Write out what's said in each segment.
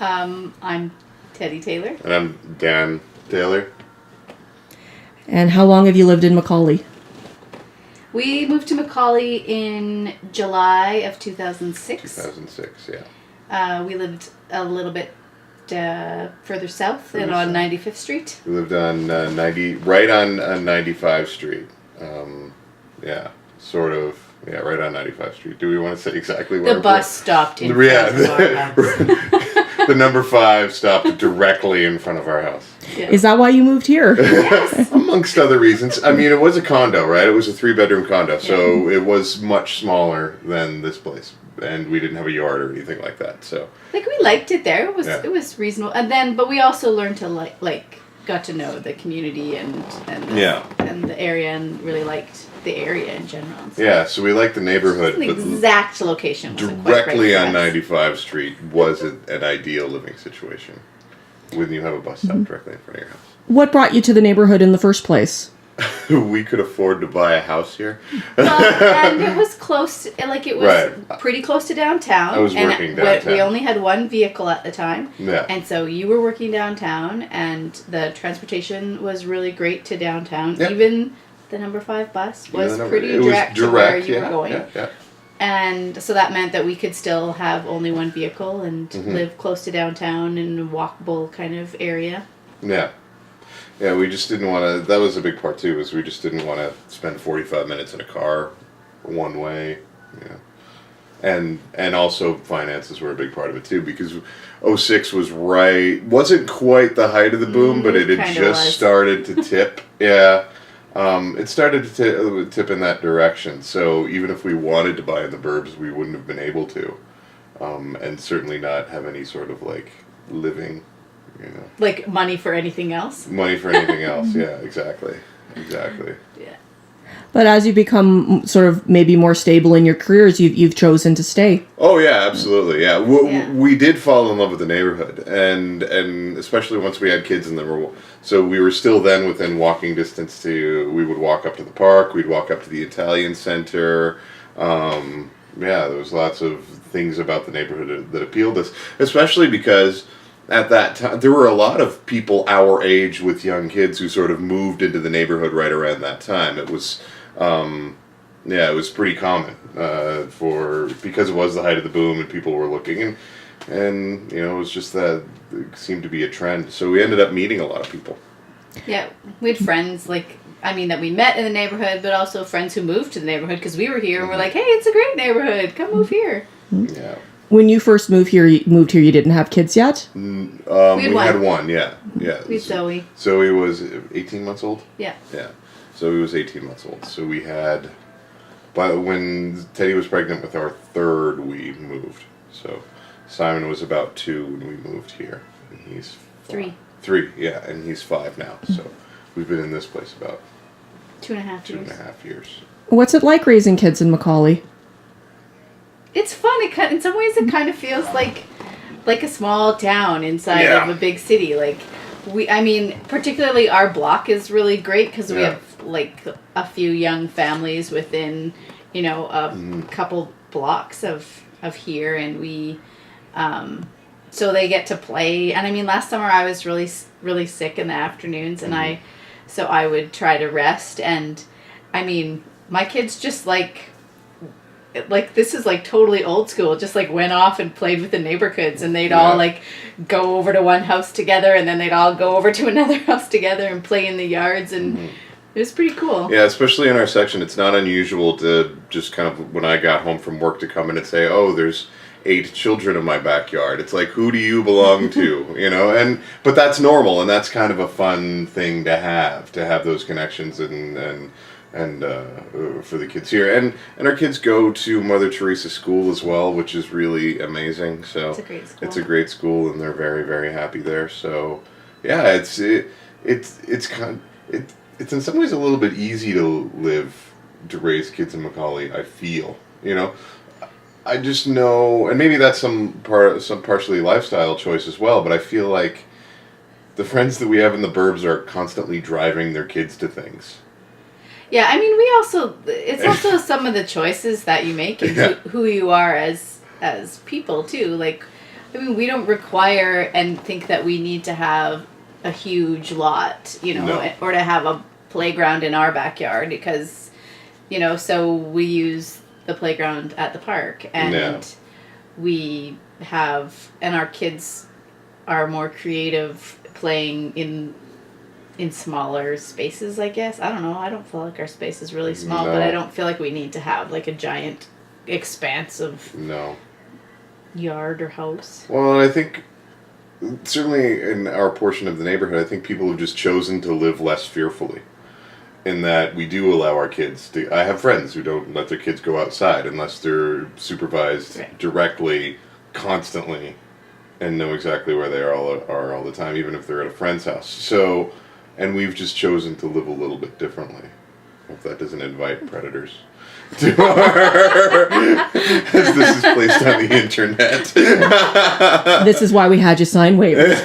I'm Teddi Taylor. And I'm Dan Taylor. And how long have you lived in McCauley? We moved to McCauley in July of 2006. 2006, yeah. We lived a little bit further south and on 95th Street. We lived on right on 95 Street. Yeah, sort of. Yeah, right on 95 Street. Do we want to say exactly where? The bus stopped in front of our house. The number 5 stopped directly in front of our house. Yeah. Is that why you moved here? Yes. Amongst other reasons. I mean, it was a condo, right? It was a 3-bedroom condo, so it was much smaller than this place. And we didn't have a yard or anything like that, so. Like, we liked it there. It was reasonable. And then, but we also learned to got to know the community and the area and really liked the area in general. So we liked the neighborhood. The exact location directly on 95 Street was an ideal living situation when you have a bus stop directly in front of your house. What brought you to the neighborhood in the first place? We could afford to buy a house here. And it was close, it was pretty close to downtown. I was working downtown. We only had one vehicle at the time. Yeah. And so you were working downtown, and the transportation was really great to downtown. Yep. Even the number 5 bus was pretty direct to where you were going. Yeah. And so that meant that we could still have only one vehicle and live close to downtown in a walkable kind of area. Yeah. Yeah, we just didn't want to, that was a big part too, was we just didn't want to spend 45 minutes in a car one way, And also finances were a big part of it too, because 06 wasn't quite the height of the boom, but it had just started to tip. Yeah. It started to tip in that direction, so even if we wanted to buy in the burbs, we wouldn't have been able to. And certainly not have any sort of living, Like money for anything else? Money for anything else, yeah, exactly. Yeah. But as you become sort of maybe more stable in your careers, you've chosen to stay. Oh yeah, absolutely, yeah. We did fall in love with the neighborhood, and especially once we had kids, so we were still then within walking distance we would walk up to the park, we'd walk up to the Italian Center. There was lots of things about the neighborhood that appealed to us, especially because at that time, there were a lot of people our age with young kids who sort of moved into the neighborhood right around that time. It was, it was pretty common because it was the height of the boom and people were looking, and it was just that it seemed to be a trend. So we ended up meeting a lot of people. Yeah, we had friends that we met in the neighborhood, but also friends who moved to the neighborhood because we were here and we're like, hey, it's a great neighborhood, come move here. Yeah. When you first moved here, you didn't have kids yet? We had one, yeah. We had Zoe. Zoe was 18 months old? Yeah. Yeah. Zoe was 18 months old. So we had, when Teddi was pregnant with our 3rd, we moved. So Simon was about 2 when we moved here. And he's 3. 3, yeah, and he's 5 now. So we've been in this place about 2.5 years. 2.5 years. What's it like raising kids in McCauley? It's fun. In some ways, it kind of feels like a small town inside of a big city. Particularly our block is really great because we have a few young families within, a couple blocks of here, and we, so they get to play. And last summer I was really, really sick in the afternoons, and I would try to rest. And my kids just this is totally old school, just went off and played with the neighborhoods, and they'd all go over to one house together, and then they'd all go over to another house together and play in the yards, and it was pretty cool. Yeah, especially in our section, it's not unusual to just kind of, when I got home from work, to come in and say, oh, there's 8 children in my backyard. It's like, who do you belong to, but that's normal, and that's kind of a fun thing to have those connections and for the kids here, and our kids go to Mother Teresa School as well, which is really amazing. So it's a great school, and they're very, very happy there. So yeah, it's in some ways a little bit easy to raise kids in McCauley. I feel, I just know, and maybe that's some partially lifestyle choice as well. But I feel like the friends that we have in the burbs are constantly driving their kids to things. Yeah, it's also some of the choices that you make and who you are as people too. I mean, we don't require and think that we need to have a huge lot, No. or to have a playground in our backyard because, so we use the playground at the park and we have, and our kids are more creative playing in smaller spaces, I guess. I don't know. I don't feel like our space is really small, but I don't feel like we need to have like a giant expanse of yard or house. Well, and I think certainly in our portion of the neighborhood, I think people have just chosen to live less fearfully. In that we do allow our kids to. I have friends who don't let their kids go outside unless they're supervised directly, constantly, and know exactly where they are all the time, even if they're at a friend's house. So, and we've just chosen to live a little bit differently. If that doesn't invite predators to our, as this is placed on the internet. This is why we had you sign waivers.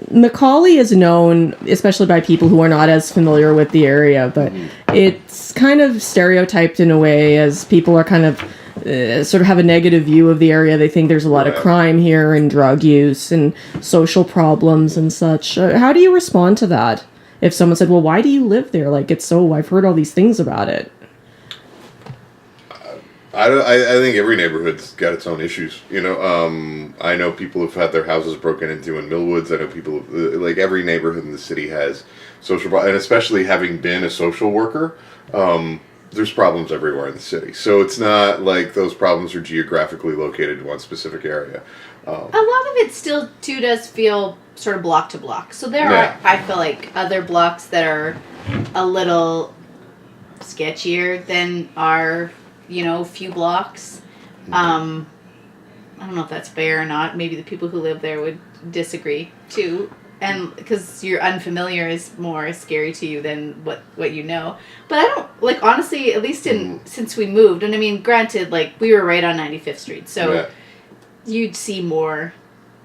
McCauley is known, especially by people who are not as familiar with the area, but it's kind of stereotyped in a way as people are kind of sort of have a negative view of the area. They think there's a lot of crime here and drug use and social problems and such. How do you respond to that? If someone said, well, why do you live there? Like, I've heard all these things about it. I think every neighborhood's got its own issues. I know people have had their houses broken into in Millwoods. I know people, like every neighborhood in the city has social problems. And especially having been a social worker, there's problems everywhere in the city. So it's not like those problems are geographically located in one specific area. A lot of it still, too, does feel sort of block to block. So there are, I feel like, other blocks that are a little sketchier than our, few blocks. I don't know if that's fair or not. Maybe the people who live there would disagree, too. And because you're unfamiliar is more scary to you than what you know. But I don't, honestly, at least since we moved, and I mean, granted, we were right on 95th Street, so you'd see more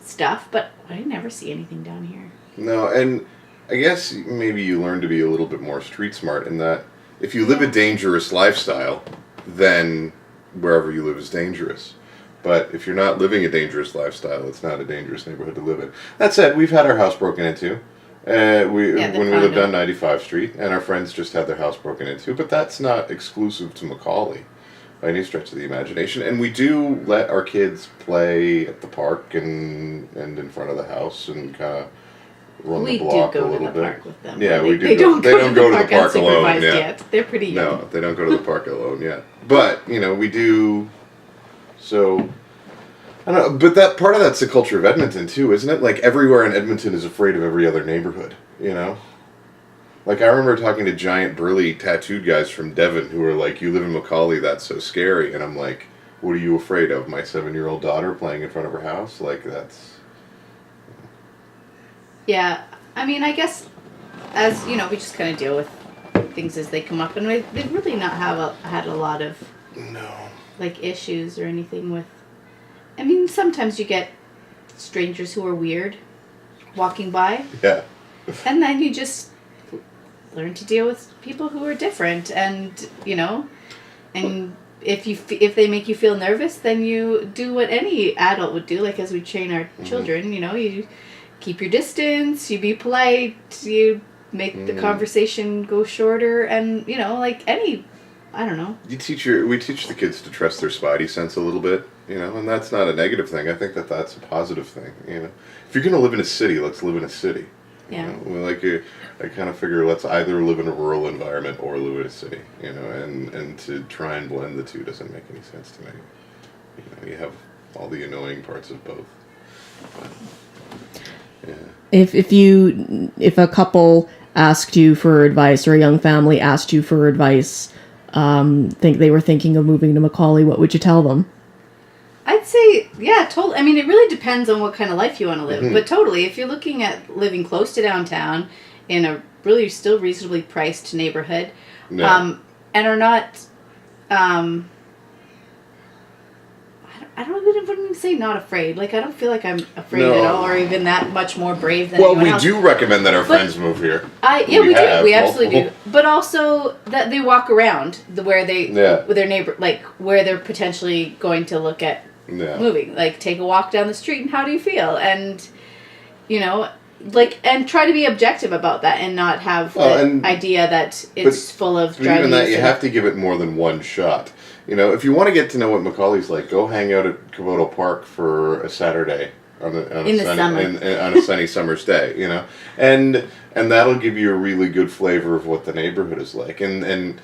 stuff, but I never see anything down here. No, and I guess maybe you learn to be a little bit more street smart in that if you live a dangerous lifestyle, then wherever you live is dangerous. But if you're not living a dangerous lifestyle, it's not a dangerous neighborhood to live in. That said, we've had our house broken into when we lived on 95th Street, and our friends just had their house broken into. But that's not exclusive to McCauley by any stretch of the imagination. And we do let our kids play at the park and in front of the house and kind of run the block a little bit. We do go to the park with them. Yeah, we do. They don't go to the park alone yet. They're pretty young. No, they don't go to the park alone yet. But, we do. So, I don't know, but that part of that's the culture of Edmonton too, isn't it? Like everywhere in Edmonton is afraid of every other neighborhood, Like I remember talking to giant burly tattooed guys from Devon who were like, you live in McCauley, that's so scary. And I'm like, what are you afraid of? My 7-year-old daughter playing in front of her house? Like that's... Yeah, I mean, I guess as, we just kind of deal with things as they come up. And they've really not had a lot of... No. Issues or anything with... I mean, sometimes you get strangers who are weird walking by. Yeah. And then you just learn to deal with people who are different. And, and if they make you feel nervous, then you do what any adult would do. Like as we train our children, you keep your distance, you be polite, you make the conversation go shorter. And, I don't know. We teach the kids to trust their spidey sense a little bit, and that's not a negative thing. I think that's a positive thing, If you're going to live in a city, let's live in a city. Yeah. I kind of figure let's either live in a rural environment or live in a city, and to try and blend the two doesn't make any sense to me. You have all the annoying parts of both. But, yeah. If a couple asked you for advice or a young family asked you for advice, think they were thinking of moving to McCauley, what would you tell them? I'd say, yeah, totally. I mean, it really depends on what kind of life you want to live. But totally, if you're looking at living close to downtown in a really still reasonably priced neighborhood, and are not, I don't even say not afraid. I don't feel like I'm afraid at all, or even that much more brave than anyone else. We do recommend that our friends move here. We do. We absolutely do. But also that they walk around with their neighbor, where they're potentially going to look at moving. Like, take a walk down the street and how do you feel? And, you know, like, and try to be objective about that and not have the idea that it's full of drug even that, use you have to give it more than one shot. You know, if you want to get to know what McCauley's like, go hang out at Komodo Park for a Saturday on a sunny summer's day, you know, and that'll give you a really good flavor of what the neighborhood is like. And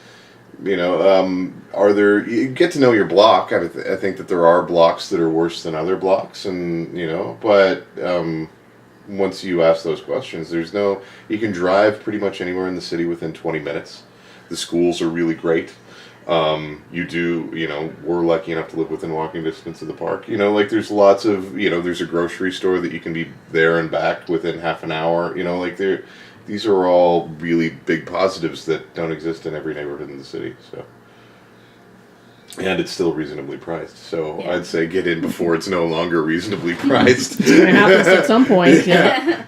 you know, you get to know your block. I think that there are blocks that are worse than other blocks, and you know, but once you ask those questions, you can drive pretty much anywhere in the city within 20 minutes. The schools are really great. You know, we're lucky enough to live within walking distance of the park. You know, like there's lots of, you know, there's a grocery store that you can be there and back within half an hour. You know, like these are all really big positives that don't exist in every neighborhood in the city. So, and it's still reasonably priced. So I'd say get in before it's no longer reasonably priced. It's going to happen at some point. Yeah.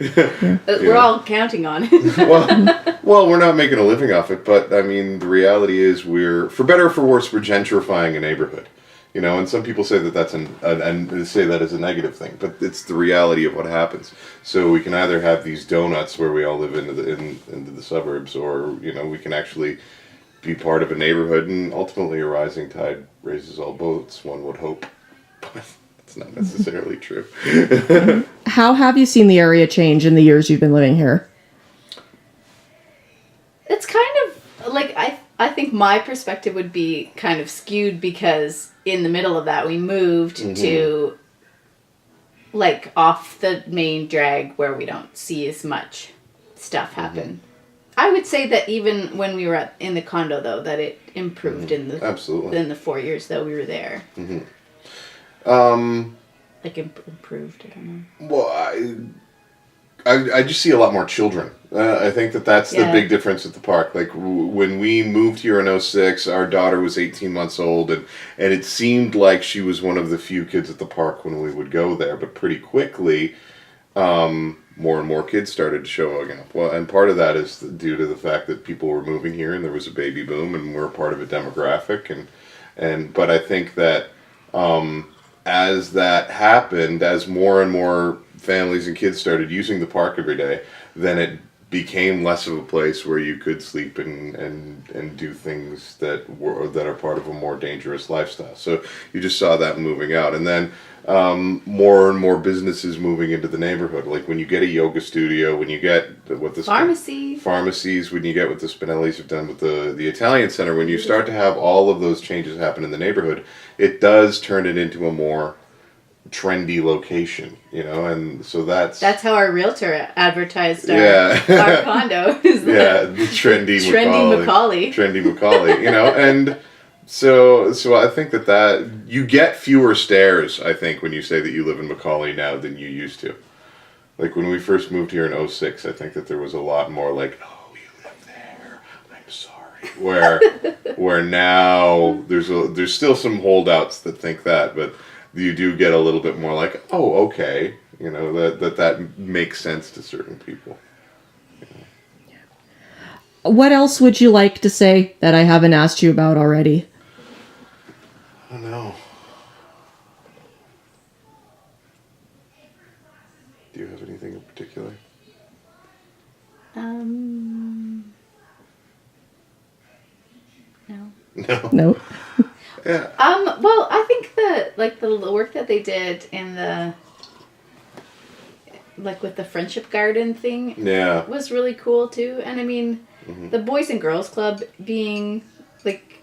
We're all counting on it. Well, we're not making a living off it, but I mean, the reality is for better or for worse, we're gentrifying a neighborhood. You know, and some people say that that's and say that as a negative thing, but it's the reality of what happens. So we can either have these donuts where we all live into the suburbs, or you know, we can actually be part of a neighborhood, and ultimately a rising tide raises all boats, one would hope. But it's not necessarily true. How have you seen the area change in the years you've been living here? It's kind of like I think my perspective would be kind of skewed because in the middle of that we moved to like off the main drag where we don't see as much stuff happen. I would say that even when we were in the condo, though, that it improved in the 4 years that we were there. Like improved. I don't know. Well, I just see a lot more children. I think that's the big difference at the park. Like when we moved here in 2006, our daughter was 18 months old, and it seemed like she was one of the few kids at the park when we would go there. But pretty quickly, more and more kids started showing up. Well, and part of that is due to the fact that people were moving here, and there was a baby boom, and we're part of a demographic. But I think that as that happened, as more and more families and kids started using the park every day, then it became less of a place where you could sleep and do things that are part of a more dangerous lifestyle. So you just saw that moving out, and then more and more businesses moving into the neighborhood. Like when you get a yoga studio, when you get what the pharmacies, when you get what the Spinellis have done with the Italian Center, when you start to have all of those changes happen in the neighborhood, it does turn it into a more trendy location, you know, and so that's how our realtor advertised our condo. Is the trendy McCauley, you know, and so I think that you get fewer stares, I think, when you say that you live in McCauley now than you used to. Like when we first moved here in 2006, I think that there was a lot more like, oh, you live there, I'm sorry, where now there's still some holdouts that think that, but you do get a little bit more like, oh, okay, you know, that makes sense to certain people. Yeah. What else would you like to say that I haven't asked you about already? I don't know. Do you have anything in particular? No. No. Yeah. Well, I think the work that they did in with the Friendship Garden thing was really cool too. And I mean, the Boys and Girls Club being like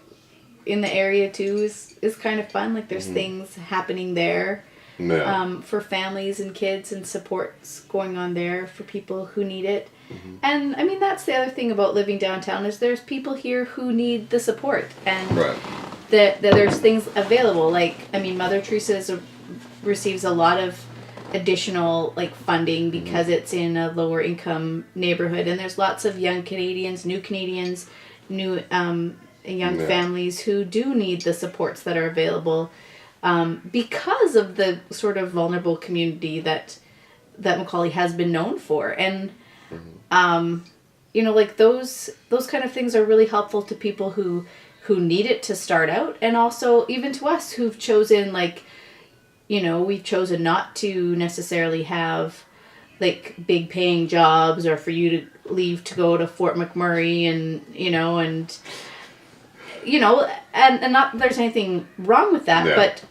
in the area too is kind of fun. Like there's things happening there for families and kids, and supports going on there for people who need it. And I mean, that's the other thing about living downtown is there's people here who need the support, and that there's things available. Like, I mean, Mother Teresa receives a lot of additional funding because it's in a lower income neighborhood, and there's lots of young Canadians, new young families who do need the supports that are available because of the sort of vulnerable community that McCauley has been known for. And you know, like those kind of things are really helpful to people who need it to start out, and also even to us who've chosen you know, we've chosen not to necessarily have like big paying jobs, or for you to leave to go to Fort McMurray and and not that there's anything wrong with that, but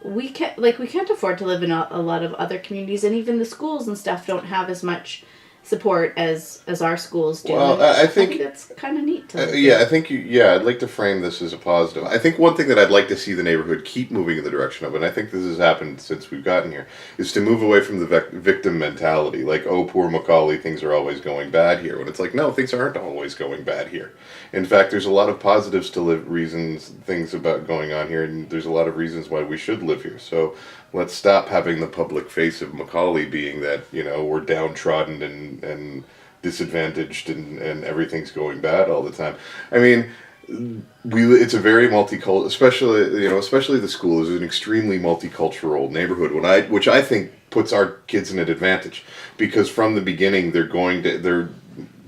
we can't afford to live in a lot of other communities, and even the schools and stuff don't have as much support as our schools do. Well, I think that's kind of neat to I think I'd like to frame this as a positive. I think one thing that I'd like to see the neighborhood keep moving in the direction of, and I think this has happened since we've gotten here, is to move away from the victim mentality. Like, oh, poor McCauley, things are always going bad here. When it's like, no, things aren't always going bad here. In fact, there's a lot of positives to things about going on here, and there's a lot of reasons why we should live here. So let's stop having the public face of McCauley being that, we're downtrodden and disadvantaged and everything's going bad all the time. I mean, it's a very multicultural, especially the school is an extremely multicultural neighborhood, which I think puts our kids in an advantage, because from the beginning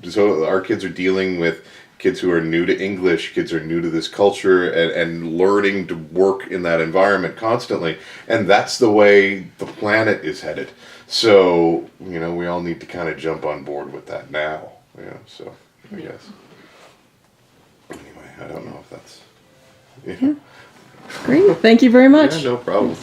so our kids are dealing with kids who are new to English, kids are new to this culture, and learning to work in that environment constantly. And that's the way the planet is headed. So, we all need to kind of jump on board with that now. So I guess. Anyway, I don't know if that's... Great. Thank you very much. Yeah, no problem.